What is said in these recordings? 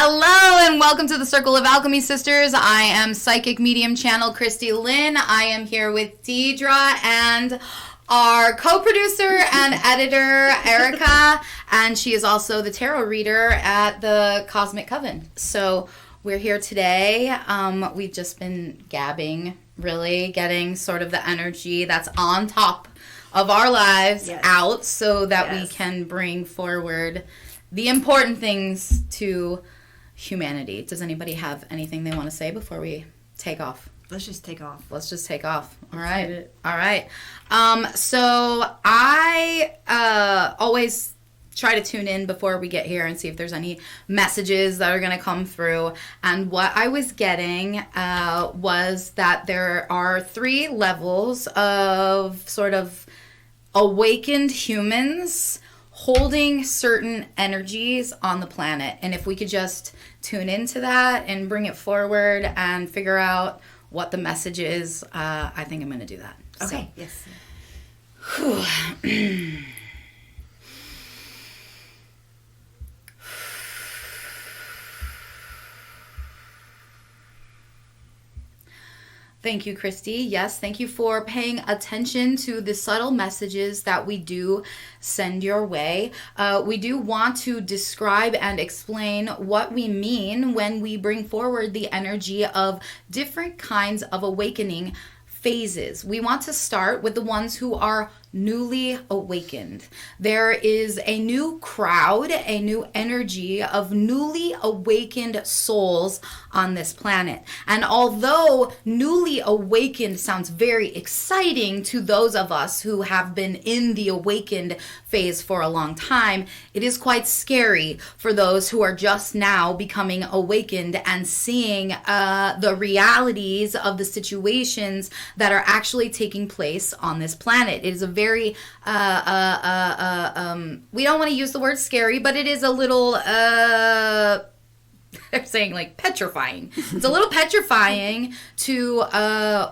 Hello and welcome to the Circle of Alchemy Sisters. I am Psychic Medium Channel Kristi Lynn. I am here with Deidre and our co-producer and editor, Erica, and she is also the tarot reader at the Cosmic Coven. So we're here today. We've just been gabbing, really getting sort of the energy that's on top of our lives out so that we can bring forward the important things to humanity. Does anybody have anything they want to say before we take off? Let's just take off. All right. So I always try to tune in before we get here and see if there's any messages that are going to come through. And what I was getting was that there are 3 levels of sort of awakened humans holding certain energies on the planet. And if we could just tune into that and bring it forward and figure out what the message is, I think I'm going to do that. Okay. So. Yes. Thank you, Kristi. Yes, thank you for paying attention to the subtle messages that we do send your way. We do want to describe and explain what we mean when we bring forward the energy of different kinds of awakening phases. We want to start with the ones who are newly awakened. There is a new crowd, a new energy of newly awakened souls on this planet. And although newly awakened sounds very exciting to those of us who have been in the awakened phase for a long time, it is quite scary for those who are just now becoming awakened and seeing the realities of the situations that are actually taking place on this planet. It is a very we don't want to use the word scary, but it is a little they're saying like petrifying. It's a little petrifying to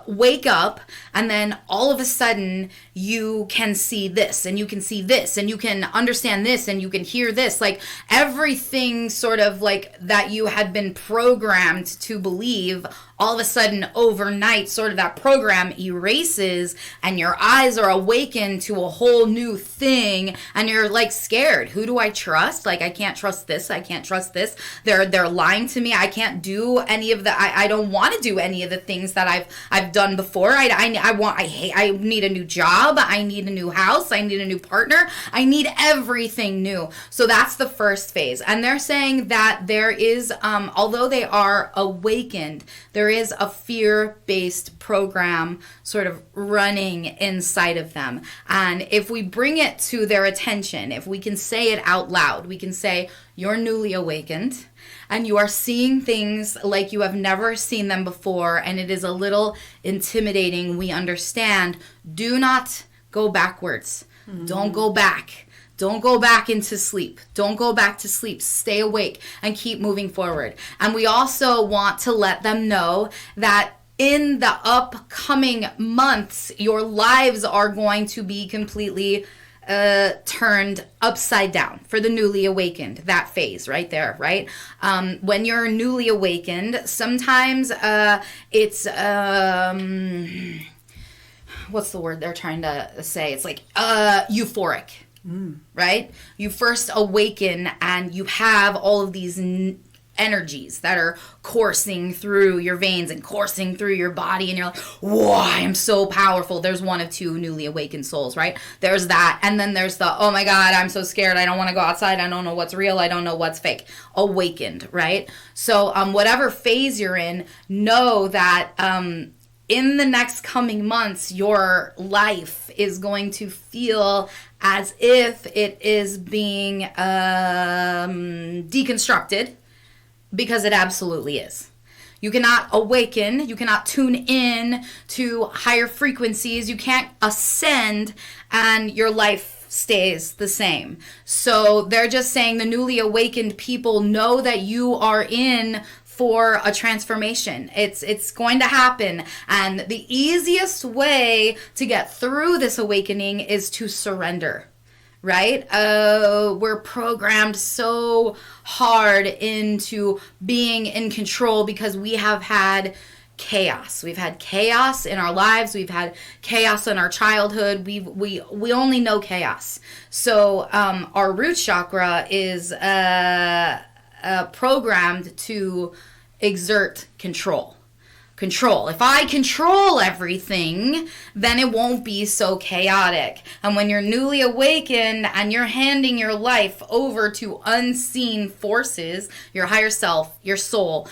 wake up and then all of a sudden you can see this and you can see this and you can understand this and you can hear this. Like everything sort of like that you had been programmed to believe, all of a sudden overnight sort of that program erases and your eyes are awakened to a whole new thing and you're like scared. Who do I trust? Like I can't trust this. I can't trust this. They're lying to me. I can't do any of the I don't want to do any of the things that I've done before. I need a new job. I need a new house. I need a new partner. I need everything new. So that's the first phase. And they're saying that there is although they are awakened, there is a fear-based program sort of running inside of them. And if we bring it to their attention, if we can say it out loud, we can say, you're newly awakened and you are seeing things like you have never seen them before, and it is a little intimidating. We understand. Do not go backwards. Mm-hmm. Don't go back. Don't go back into sleep. Don't go back to sleep. Stay awake and keep moving forward. And we also want to let them know that in the upcoming months, your lives are going to be completely turned upside down for the newly awakened, that phase right there, right? When you're newly awakened, sometimes it's, what's the word they're trying to say? It's like euphoric. Right? You first awaken and you have all of these energies that are coursing through your veins and coursing through your body, and you're like, whoa, I am so powerful. There's one of 2 newly awakened souls, right? There's that. And then there's the, oh my God, I'm so scared. I don't want to go outside. I don't know what's real. I don't know what's fake. Awakened, right? So whatever phase you're in, know that in the next coming months, your life is going to feel as if it is being deconstructed, because it absolutely is. You cannot awaken, you cannot tune in to higher frequencies, you can't ascend, and your life stays the same. So they're just saying the newly awakened people know that you are in for a transformation. It's going to happen. And the easiest way to get through this awakening is to surrender. right? We're programmed so hard into being in control because we have had chaos. We've had chaos in our lives. We've had chaos in our childhood. We only know chaos. So our root chakra is programmed to exert control. If I control everything, then it won't be so chaotic. And when you're newly awakened and you're handing your life over to unseen forces, your higher self, your soul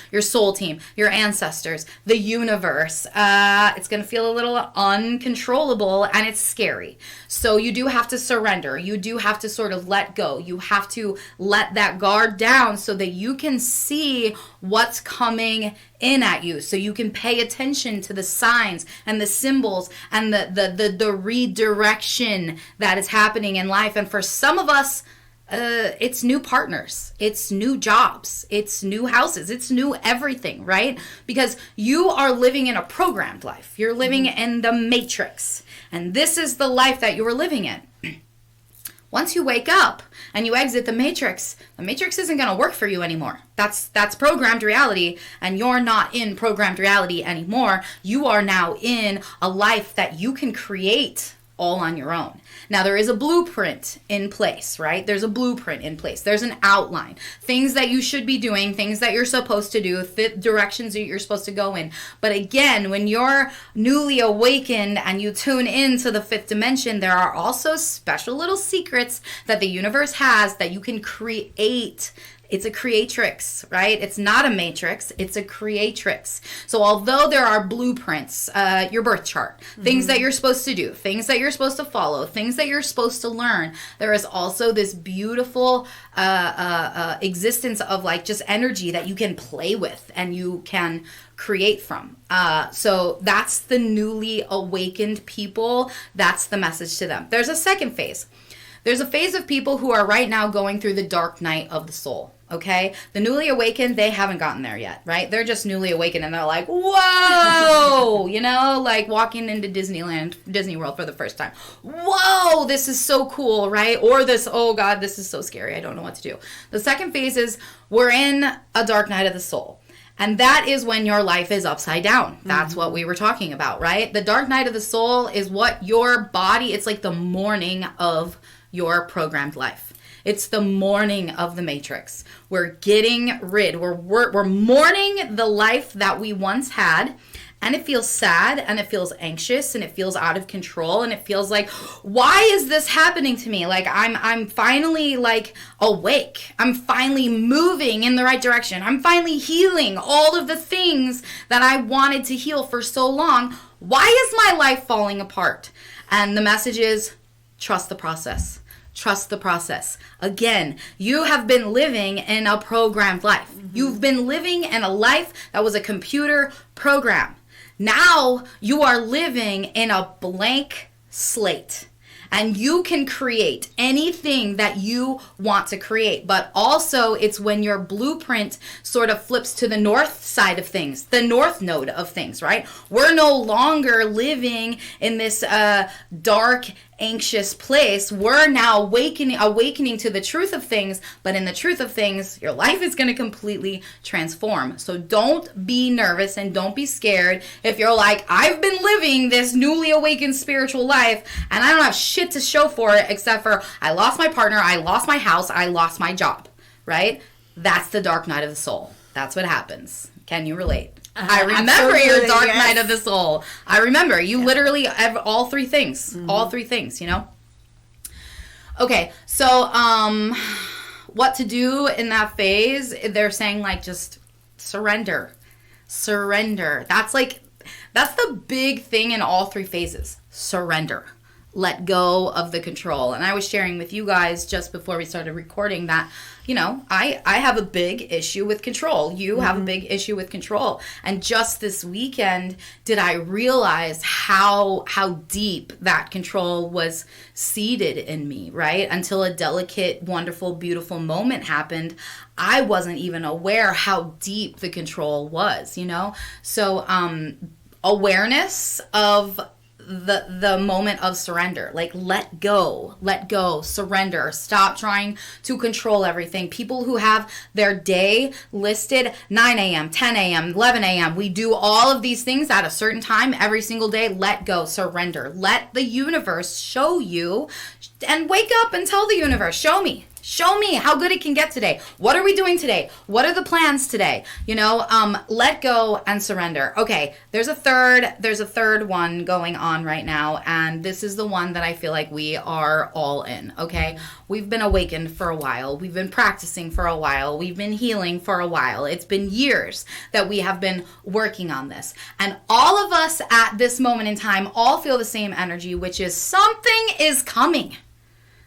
team, your ancestors, the universe, it's going to feel a little uncontrollable and it's scary. So you do have to surrender. You do have to sort of let go. You have to let that guard down so that you can see what's coming in at you, so you can pay attention to the signs and the symbols and the redirection that is happening in life. And for some of us, it's new partners, it's new jobs, it's new houses, it's new everything, right? Because you are living in a programmed life. You're living in the matrix, and this is the life that you are living in. Once you wake up and you exit the matrix isn't going to work for you anymore. That's programmed reality, and you're not in programmed reality anymore. You are now in a life that you can create all on your own. Now, there is a blueprint in place, right? There's a blueprint in place. There's an outline. Things that you should be doing, things that you're supposed to do, directions that you're supposed to go in. But again, when you're newly awakened and you tune into the fifth dimension, there are also special little secrets that the universe has that you can create. It's a creatrix, right? It's not a matrix. It's a creatrix. So although there are blueprints, your birth chart, things that you're supposed to do, things that you're supposed to follow, things that you're supposed to learn, there is also this beautiful existence of like just energy that you can play with and you can create from. So that's the newly awakened people. That's the message to them. There's a second phase. There's a phase of people who are right now going through the dark night of the soul. Okay, the newly awakened, they haven't gotten there yet, right? They're just newly awakened and they're like, whoa, you know, like walking into Disney World for the first time. Whoa, this is so cool, right? Or this, oh God, this is so scary. I don't know what to do. The second phase is we're in a dark night of the soul. And that is when your life is upside down. That's what we were talking about, right? The dark night of the soul is what your body, it's like the morning of your programmed life. It's the morning of the matrix. We're getting rid. We're mourning the life that we once had, and it feels sad, and it feels anxious, and it feels out of control, and it feels like, why is this happening to me? Like I'm finally like awake. I'm finally moving in the right direction. I'm finally healing all of the things that I wanted to heal for so long. Why is my life falling apart? And the message is, trust the process. Trust the process. Again, you have been living in a programmed life. You've been living in a life that was a computer program. Now you are living in a blank slate. And you can create anything that you want to create. But also, it's when your blueprint sort of flips to the north side of things, the north node of things, right? We're no longer living in this dark, anxious place. We're now awakening to the truth of things. But in the truth of things, your life is going to completely transform. So don't be nervous and don't be scared if you're like, I've been living this newly awakened spiritual life and I don't have shit to show for it except for I lost my partner, I lost my house, I lost my job, right? That's the dark night of the soul. That's what happens. Can you relate? I remember your dark night of the soul. I remember. You literally have all three things. All three things, you know? Okay, so what to do in that phase? They're saying, like, just surrender. Surrender. That's the big thing in all three phases. Surrender. Let go of the control. And I was sharing with you guys just before we started recording that, you know, I have a big issue with control. You have a big issue with control. And just this weekend did I realize how deep that control was seated in me, right? Until a delicate, wonderful, beautiful moment happened, I wasn't even aware how deep the control was, you know? So awareness of the moment of surrender. Like, let go, surrender. Stop trying to control everything. People who have their day listed 9 a.m., 10 a.m., 11 a.m. We do all of these things at a certain time every single day. Let go, surrender. Let the universe show you, and wake up and tell the universe, show me how good it can get today. What are we doing today? What are the plans today? Let go and surrender. Okay, there's a third one going on right now, and this is the one that I feel like we are all in, okay? We've been awakened for a while. We've been practicing for a while. We've been healing for a while. It's been years that we have been working on this. And all of us at this moment in time all feel the same energy, which is something is coming.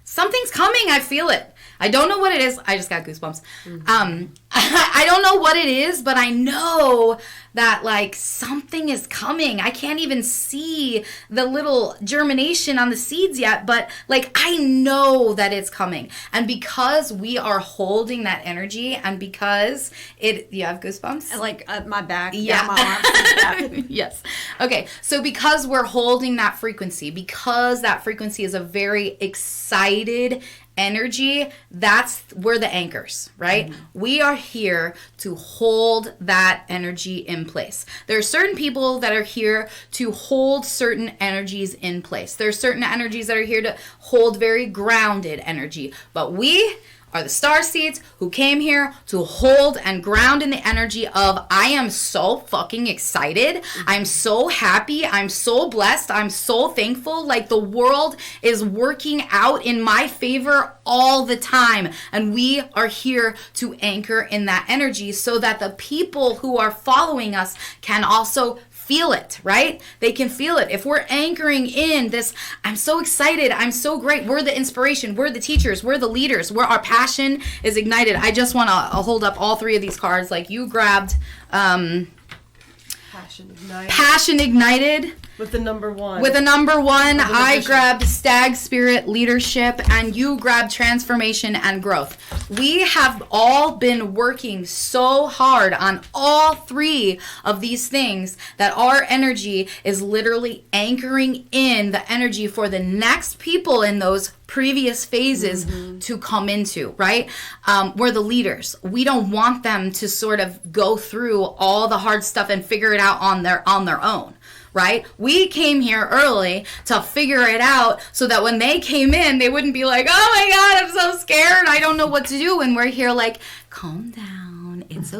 Something's coming. I feel it. I don't know what it is. I just got goosebumps. I don't know what it is, but I know that, like, something is coming. I can't even see the little germination on the seeds yet, but, like, I know that it's coming. And because we are holding that energy, and because you have goosebumps? Like, my back. Yeah. My arms. Yes. Okay. So because we're holding that frequency, because that frequency is a very excited energy, we're the anchors, right? Mm-hmm. We are here to hold that energy in place. There are certain people that are here to hold certain energies in place. There are certain energies that are here to hold very grounded energy, but we are the star seeds who came here to hold and ground in the energy of, I am so fucking excited. I'm so happy. I'm so blessed. I'm so thankful. Like, the world is working out in my favor all the time. And we are here to anchor in that energy so that the people who are following us can also feel it, right? They can feel it. If we're anchoring in this, I'm so excited, I'm so great, we're the inspiration, we're the teachers, we're the leaders, where our passion is ignited. I just want to hold up all three of these cards. Like, you grabbed Passion Ignited. With the number one. I grabbed Stag Spirit Leadership, and you grabbed Transformation and Growth. We have all been working so hard on all three of these things that our energy is literally anchoring in the energy for the next people in those previous phases to come into, right? We're the leaders. We don't want them to sort of go through all the hard stuff and figure it out on their own. Right? We came here early to figure it out so that when they came in, they wouldn't be like, oh my God, I'm so scared. I don't know what to do. And we're here like, calm down. It's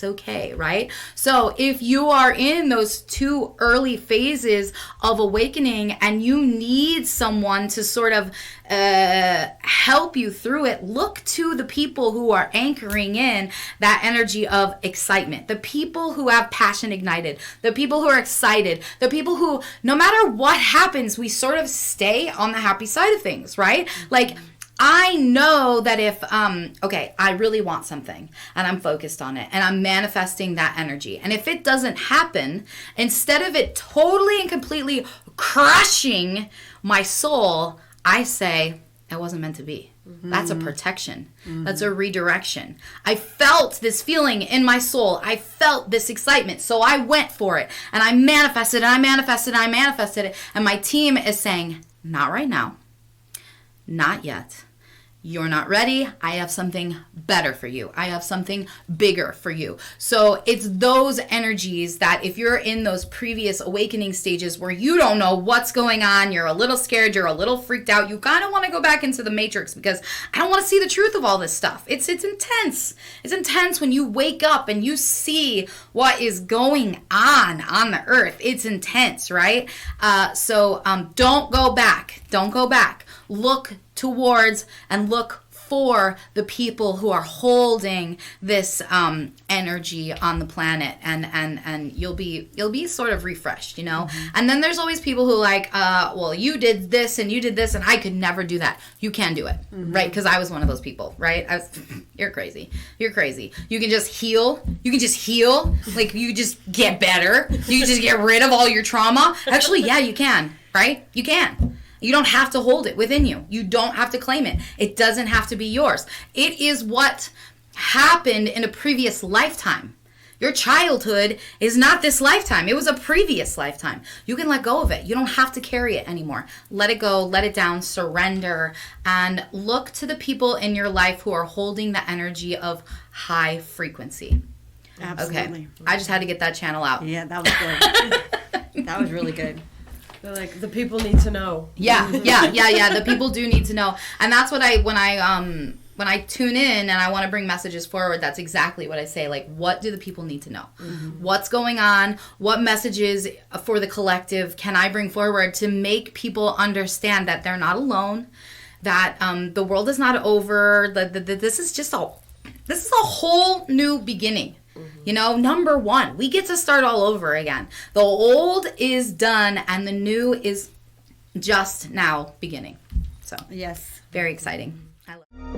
okay, right? So if you are in those two early phases of awakening and you need someone to sort of help you through it, look to the people who are anchoring in that energy of excitement, the people who have passion ignited, the people who are excited, the people who, no matter what happens, we sort of stay on the happy side of things, right? Like, I know that if, I really want something and I'm focused on it and I'm manifesting that energy. And if it doesn't happen, instead of it totally and completely crushing my soul, I say, it wasn't meant to be. Mm-hmm. That's a protection. Mm-hmm. That's a redirection. I felt this feeling in my soul. I felt this excitement. So I went for it and I manifested it. And my team is saying, not right now. Not yet. You're not ready. I have something better for you. I have something bigger for you. So it's those energies that if you're in those previous awakening stages where you don't know what's going on, you're a little scared, you're a little freaked out, you kind of want to go back into the matrix because I don't want to see the truth of all this stuff. It's intense. It's intense when you wake up and you see what is going on the earth. It's intense, right? So don't go back. Don't go back. Look towards and look for the people who are holding this energy on the planet, and you'll be sort of refreshed, you know. Mm-hmm. And then there's always people who like, well, you did this and I could never do that. You can do it, mm-hmm. right? Because I was one of those people, right? You're crazy. You can just heal. Like, you just get better. You just get rid of all your trauma. Actually, yeah, you can, right? You can. You don't have to hold it within you. You don't have to claim it. It doesn't have to be yours. It is what happened in a previous lifetime. Your childhood is not this lifetime. It was a previous lifetime. You can let go of it. You don't have to carry it anymore. Let it go, let it down, surrender, and look to the people in your life who are holding the energy of high frequency. Absolutely. Okay. I just had to get that channel out. Yeah, that was good. That was really good. They're like, the people need to know. Yeah. The people do need to know. And that's what when I tune in and I want to bring messages forward, that's exactly what I say. Like, what do the people need to know? Mm-hmm. What's going on? What messages for the collective can I bring forward to make people understand that they're not alone, that the world is not over, that this is a whole new beginning. Mm-hmm. You know, number one, we get to start all over again. The old is done and the new is just now beginning. So, yes, very exciting. I love it.